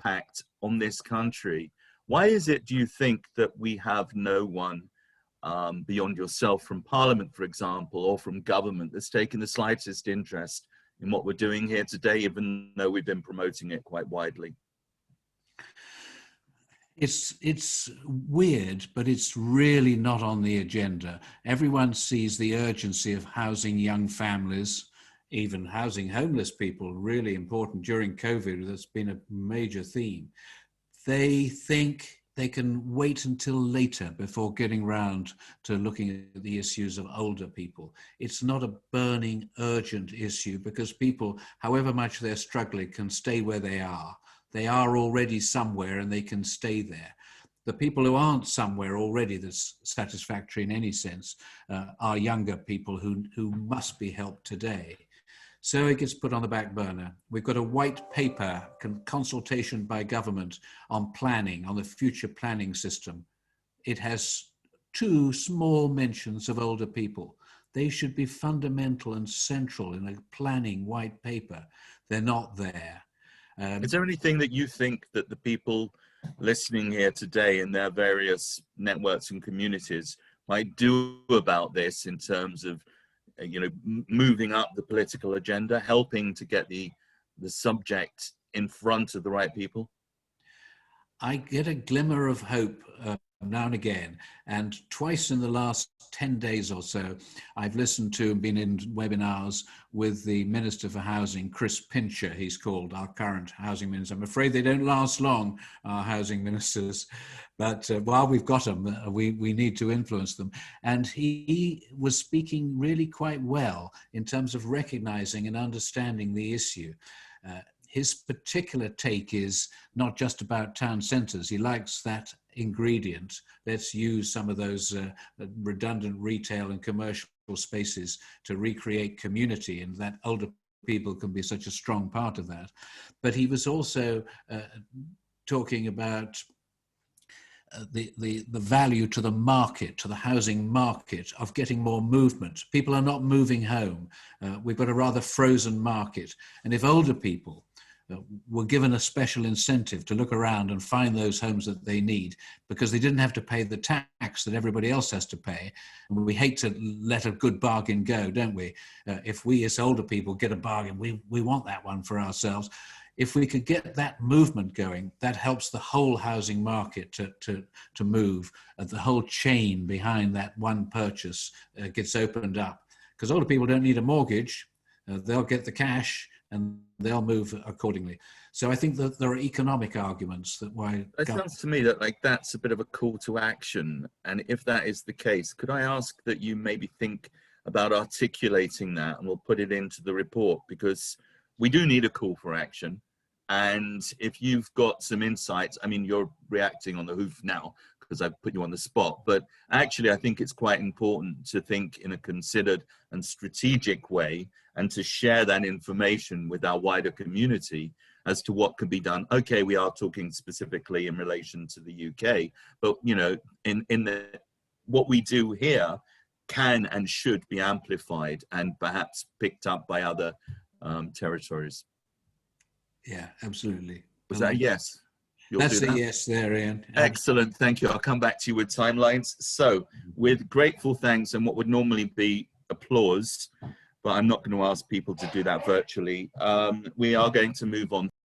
impact on this country. Why is it, do you think, that we have no one beyond yourself from Parliament, for example, or from government that's taken the slightest interest in what we're doing here today, even though we've been promoting it quite widely? It's weird, but it's really not on the agenda. Everyone sees the urgency of housing young families, even housing homeless people, really important during COVID. That's been a major theme. They think they can wait until later before getting round to looking at the issues of older people. It's not a burning, urgent issue because people, however much they're struggling, can stay where they are. They are already somewhere and they can stay there. The people who aren't somewhere already that's satisfactory in any sense are younger people who must be helped today. So it gets put on the back burner. We've got a white paper consultation by government on planning, on the future planning system. It has 2 small mentions of older people. They should be fundamental and central in a planning white paper. They're not there. Is there anything that you think that the people listening here today in their various networks and communities might do about this in terms of, you know, moving up the political agenda, helping to get the subject in front of the right people? I get a glimmer of hope now and again, and twice in the last 10 days or so, I've listened to and been in webinars with the Minister for Housing, Chris Pincher, he's called, our current housing minister. I'm afraid they don't last long, our housing ministers, but while we've got them, we need to influence them. And he was speaking really quite well in terms of recognizing and understanding the issue. His particular take is not just about town centres. He likes that ingredient. Let's use some of those redundant retail and commercial spaces to recreate community, and that older people can be such a strong part of that. But he was also talking about the value to the market, to the housing market, of getting more movement. People are not moving home. We've got a rather frozen market. And if older people were given a special incentive to look around and find those homes that they need, because they didn't have to pay the tax that everybody else has to pay. And we hate to let a good bargain go, don't we? If we as older people get a bargain, we want that one for ourselves. If we could get that movement going, that helps the whole housing market to move. The whole chain behind that one purchase gets opened up. Because older people don't need a mortgage. They'll get the cash and they'll move accordingly. So I think that there are economic arguments that why... It sounds to me that that's a bit of a call to action. And if that is the case, could I ask that you maybe think about articulating that, and we'll put it into the report, because we do need a call for action. And if you've got some insights, I mean, you're reacting on the hoof now because I've put you on the spot, but actually I think it's quite important to think in a considered and strategic way and to share that information with our wider community as to what can be done. Okay, we are talking specifically in relation to the UK, but you know, what we do here can and should be amplified and perhaps picked up by other territories. Yeah, absolutely. Was that a yes? That's a yes there, Ian. Excellent, thank you. I'll come back to you with timelines. So, with grateful thanks and what would normally be applause, but I'm not going to ask people to do that virtually, we are going to move on